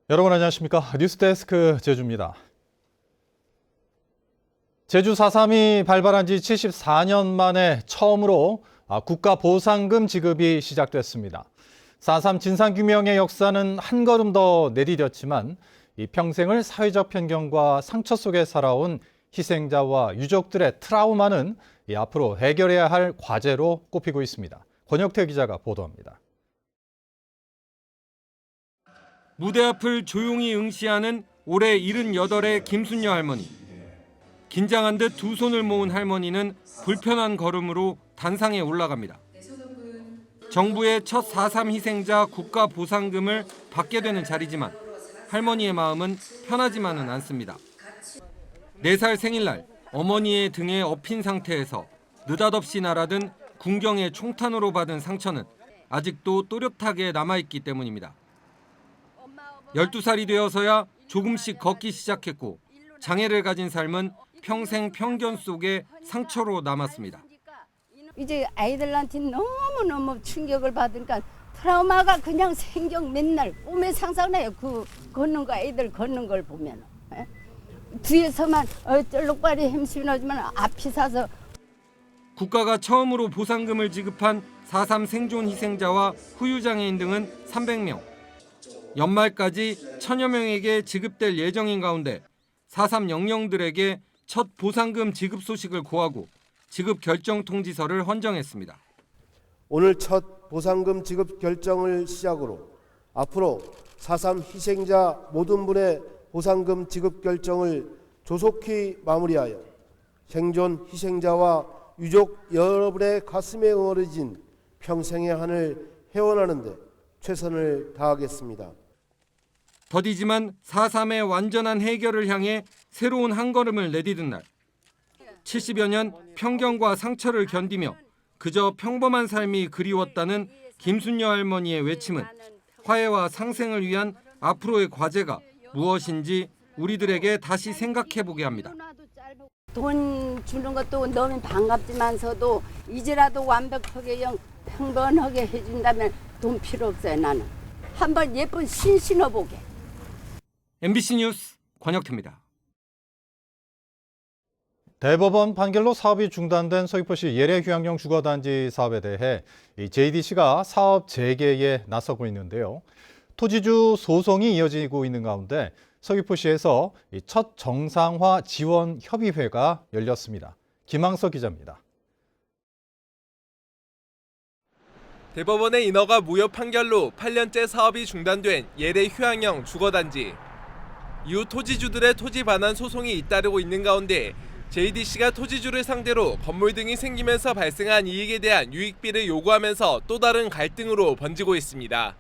여러분 안녕하십니까? 뉴스데스크 제주입니다. 제주 4.3이 발발한 지 74년 만에 처음으로 국가 보상금 지급이 시작됐습니다. 4.3 진상규명의 역사는 한 걸음 더 내디뎠지만 이 평생을 사회적 편견과 상처 속에 살아온 희생자와 유족들의 트라우마는 앞으로 해결해야 할 과제로 꼽히고 있습니다. 권혁태 기자가 보도합니다. 무대 앞을 조용히 응시하는 올해 78의 김순녀 할머니. 긴장한 듯 두 손을 모은 할머니는 불편한 걸음으로 단상에 올라갑니다. 정부의 첫 4.3 희생자 국가 보상금을 받게 되는 자리지만 할머니의 마음은 편하지만은 않습니다. 4살 생일날 어머니의 등에 엎인 상태에서 느닷없이 날아든 군경의 총탄으로 받은 상처는 아직도 또렷하게 남아있기 때문입니다. 12살이 되어서야 조금씩 걷기 시작했고 장애를 가진 삶은 평생 편견 속의 상처로 남았습니다. 이제 아이들한테 너무너무 충격을 받으니까 트라우마가 그냥 생경 맨날 꿈에 상상나요. 걷는 거 애들 걷는 걸 보면 뒤에서만 쩔룩발이 햄스나지만 앞이 사서 국가가 처음으로 보상금을 지급한 4.3 생존 희생자와 후유장애인 등은 300명. 연말까지 1000여 명에게 지급될 예정인 가운데 4.3 영령들에게 첫 보상금 지급 소식을 고하고 지급 결정 통지서를 헌정했습니다. 오늘 첫 보상금 지급 결정을 시작으로 앞으로 4.3 희생자 모든 분의 보상금 지급 결정을 조속히 마무리하여 생존 희생자와 유족 여러분의 가슴에 응어려진 평생의 한을 회원하는 데 최선을 다하겠습니다. 더디지만 4.3의 완전한 해결을 향해 새로운 한 걸음을 내디딘 날. 70여 년 편견과 상처를 견디며 그저 평범한 삶이 그리웠다는 김순녀 할머니의 외침은 화해와 상생을 위한 앞으로의 과제가 무엇인지 우리들에게 다시 생각해보게 합니다. 돈 주는 것도 너무 반갑지만서도 이제라도 완벽하게 평범하게 해준다면 돈 필요 없어요. 나는 한번 예쁜 신 신어보게. MBC 뉴스 권혁태입니다. 대법원 판결로 사업이 중단된 서귀포시 예래휴양령 주거단지 사업에 대해 JDC가 사업 재개에 나서고 있는데요. 토지주 소송이 이어지고 있는 가운데 서귀포시에서 첫 정상화 지원 협의회가 열렸습니다. 김항석 기자입니다. 대법원의 인허가 무효 판결로 8년째 사업이 중단된 예래휴양령 주거단지. 이후 토지주들의 토지 반환 소송이 잇따르고 있는 가운데 JDC가 토지주를 상대로 건물 등이 생기면서 발생한 이익에 대한 유익비를 요구하면서 또 다른 갈등으로 번지고 있습니다.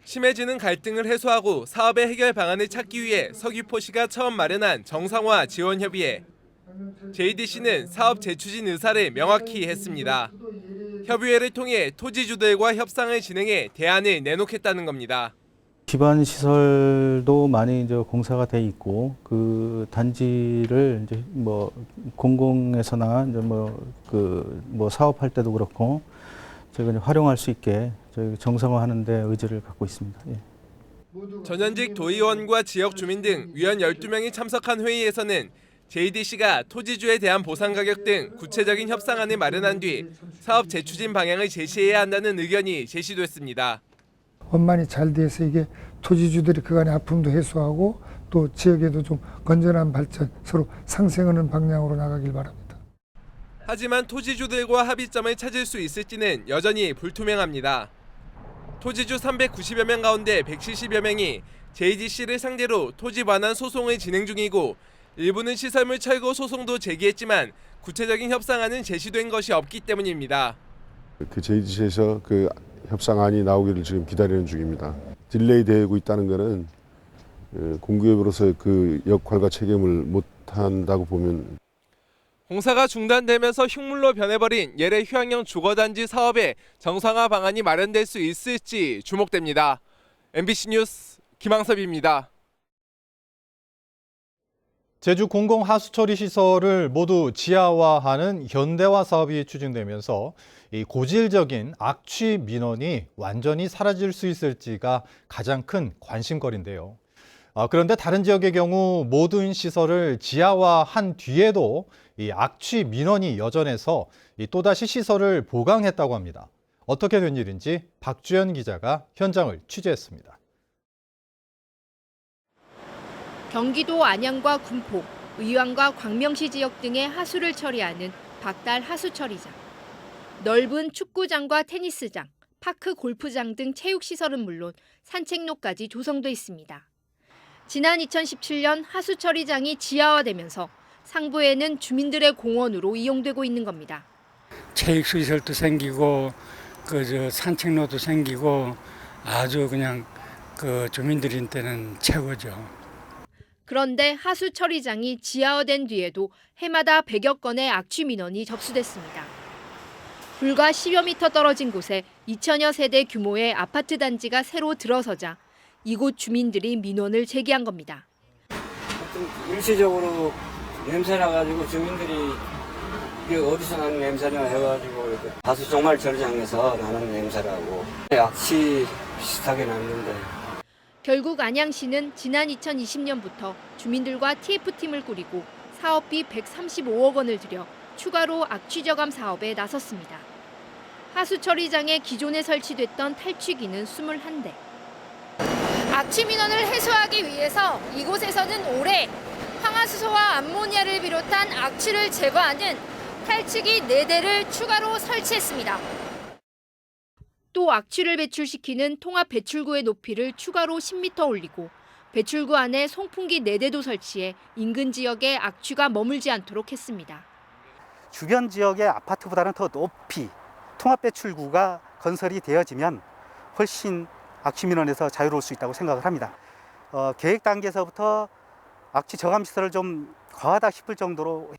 심해지는 갈등을 해소하고 사업의 해결 방안을 찾기 위해 서귀포시가 처음 마련한 정상화 지원협의회. JDC는 사업 재추진 의사를 명확히 했습니다. 협의회를 통해 토지주들과 협상을 진행해 대안을 내놓겠다는 겁니다. 기반 시설도 많이 이제 공사가 돼 있고 그 단지를 이제 뭐 공공에서나 이제 뭐 사업할 때도 그렇고 저희가 이제 활용할 수 있게 저희 정상화하는 데 의지를 갖고 있습니다. 예. 전현직 도의원과 지역 주민 등 위원 12명이 참석한 회의에서는 JDC가 토지주에 대한 보상 가격 등 구체적인 협상안을 마련한 뒤 사업 재추진 방향을 제시해야 한다는 의견이 제시됐습니다. 원만히 잘 돼서 이게 토지주들이 그간의 아픔도 해소하고 또 지역에도 좀 건전한 발전, 서로 상생하는 방향으로 나가길 바랍니다. 하지만 토지주들과 합의점을 찾을 수 있을지는 여전히 불투명합니다. 토지주 390여 명 가운데 170여 명이 JDC를 상대로 토지 반환 소송을 진행 중이고 일부는 시설물 철거 소송도 제기했지만 구체적인 협상안은 제시된 것이 없기 때문입니다. 그 JDC에서 그 협상안이 나오기를 지금 기다리는 중입니다. 딜레이 되고 있다는 것은 공기업으로서 그 역할과 책임을 못한다고 보면. 공사가 중단되면서 흉물로 변해버린 예래휴양령 주거단지 사업에 정상화 방안이 마련될 수 있을지 주목됩니다. MBC 뉴스 김항섭입니다. 제주 공공 하수처리 시설을 모두 지하화하는 현대화 사업이 추진되면서 이 고질적인 악취 민원이 완전히 사라질 수 있을지가 가장 큰 관심거리인데요. 그런데 다른 지역의 경우 모든 시설을 지하화한 뒤에도 이 악취 민원이 여전해서 또다시 시설을 보강했다고 합니다. 어떻게 된 일인지 박주연 기자가 현장을 취재했습니다. 경기도 안양과 군포, 의왕과 광명시 지역 등의 하수를 처리하는 박달 하수처리장. 넓은 축구장과 테니스장, 파크 골프장 등 체육시설은 물론 산책로까지 조성돼 있습니다. 지난 2017년 하수처리장이 지하화되면서 상부에는 주민들의 공원으로 이용되고 있는 겁니다. 체육시설도 생기고 산책로도 생기고 아주 그냥 주민들한테는 최고죠. 그런데 하수처리장이 지하화된 뒤에도 해마다 100여 건의 악취 민원이 접수됐습니다. 불과 10여 미터 떨어진 곳에 2천여 세대 규모의 아파트 단지가 새로 들어서자 이곳 주민들이 민원을 제기한 겁니다. 일시적으로 냄새나가지고 주민들이 이게 어디서 나는 냄새나 해가지고 하수 정말 처리장에서 나는 냄새라고 악취 비슷하게 났는데. 결국 안양시는 지난 2020년부터 주민들과 TF팀을 꾸리고 사업비 135억 원을 들여 추가로 악취 저감 사업에 나섰습니다. 하수처리장에 기존에 설치됐던 탈취기는 21대. 악취 민원을 해소하기 위해서 이곳에서는 올해 황화수소와 암모니아를 비롯한 악취를 제거하는 탈취기 4대를 추가로 설치했습니다. 또 악취를 배출시키는 통합 배출구의 높이를 추가로 10m 올리고 배출구 안에 송풍기 4대도 설치해 인근 지역에 악취가 머물지 않도록 했습니다. 주변 지역의 아파트보다는 더 높이 통합 배출구가 건설이 되어지면 훨씬 악취 민원에서 자유로울 수 있다고 생각을 합니다. 계획 단계에서부터 악취 저감 시설을 좀 과하다 싶을 정도로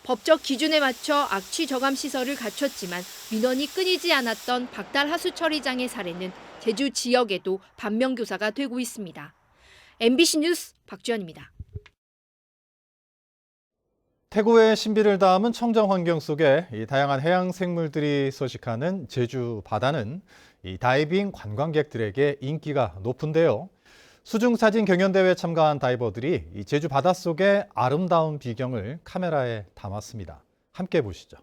법적 기준에 맞춰 악취 저감 시설을 갖췄지만 민원이 끊이지 않았던 박달 하수처리장의 사례는 제주 지역에도 반면교사가 되고 있습니다. MBC 뉴스 박주연입니다. 태고의 신비를 담은 청정 환경 속에 이 다양한 해양 생물들이 서식하는 제주 바다는 이 다이빙 관광객들에게 인기가 높은데요. 수중사진 경연대회에 참가한 다이버들이 이 제주 바닷속의 아름다운 비경을 카메라에 담았습니다. 함께 보시죠.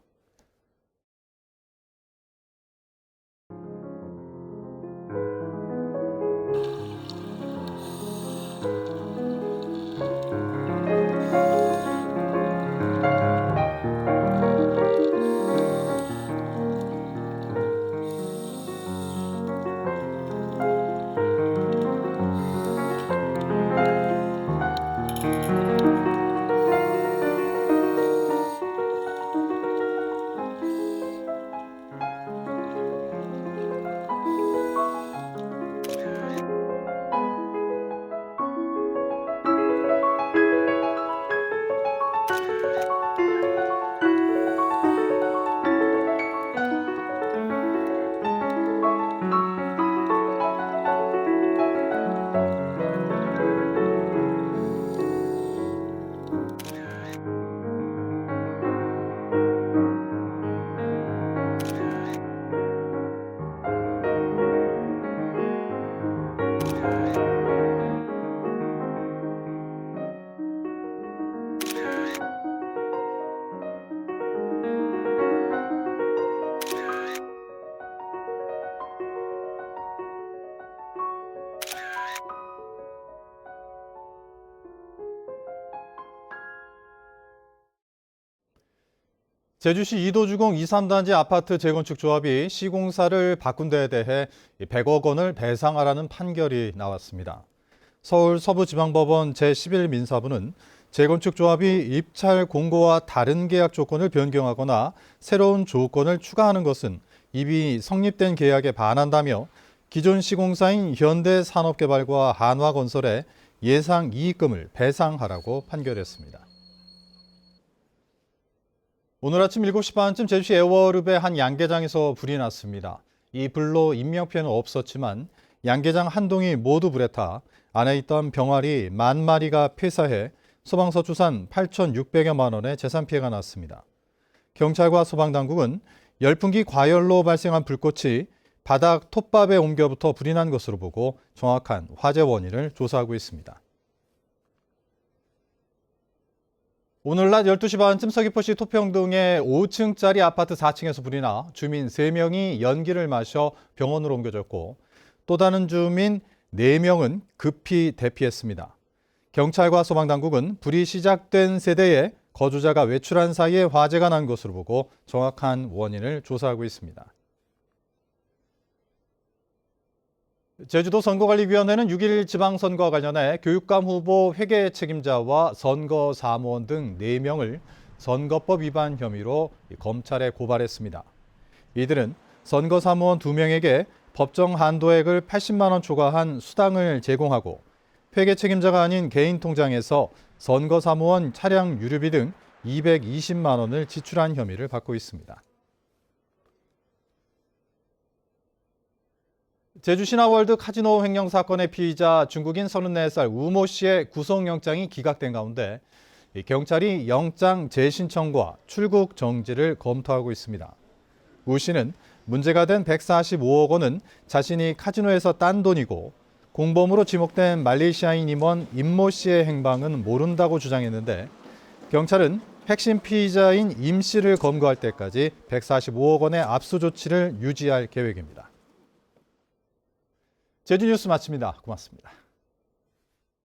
제주시 이도주공 2, 3단지 아파트 재건축 조합이 시공사를 바꾼 데에 대해 100억 원을 배상하라는 판결이 나왔습니다. 서울 서부지방법원 제11민사부는 재건축 조합이 입찰 공고와 다른 계약 조건을 변경하거나 새로운 조건을 추가하는 것은 이미 성립된 계약에 반한다며 기존 시공사인 현대산업개발과 한화건설에 예상 이익금을 배상하라고 판결했습니다. 오늘 아침 7시 반쯤 제주시 애월읍의 한 양계장에서 불이 났습니다. 이 불로 인명피해는 없었지만 양계장 한 동이 모두 불에 타 안에 있던 병아리 10,000마리가 폐사해 소방서추산 8,600여만 원의 재산 피해가 났습니다. 경찰과 소방당국은 열풍기 과열로 발생한 불꽃이 바닥 톱밥에 옮겨부터 불이 난 것으로 보고 정확한 화재 원인을 조사하고 있습니다. 오늘 낮 12시 반쯤 서귀포시 토평동의 5층짜리 아파트 4층에서 불이 나 주민 3명이 연기를 마셔 병원으로 옮겨졌고 또 다른 주민 4명은 급히 대피했습니다. 경찰과 소방당국은 불이 시작된 세대에 거주자가 외출한 사이에 화재가 난 것으로 보고 정확한 원인을 조사하고 있습니다. 제주도 선거관리위원회는 6.1 지방선거와 관련해 교육감 후보 회계 책임자와 선거사무원 등 4명을 선거법 위반 혐의로 검찰에 고발했습니다. 이들은 선거사무원 2명에게 법정 한도액을 80만 원 초과한 수당을 제공하고 회계 책임자가 아닌 개인 통장에서 선거사무원 차량 유류비 등 220만 원을 지출한 혐의를 받고 있습니다. 제주 신화월드 카지노 횡령 사건의 피의자 중국인 34살 우모 씨의 구속영장이 기각된 가운데 경찰이 영장 재신청과 출국 정지를 검토하고 있습니다. 우 씨는 문제가 된 145억 원은 자신이 카지노에서 딴 돈이고 공범으로 지목된 말레이시아인 임원 임모 씨의 행방은 모른다고 주장했는데 경찰은 핵심 피의자인 임 씨를 검거할 때까지 145억 원의 압수 조치를 유지할 계획입니다. 제주 뉴스 마칩니다. 고맙습니다.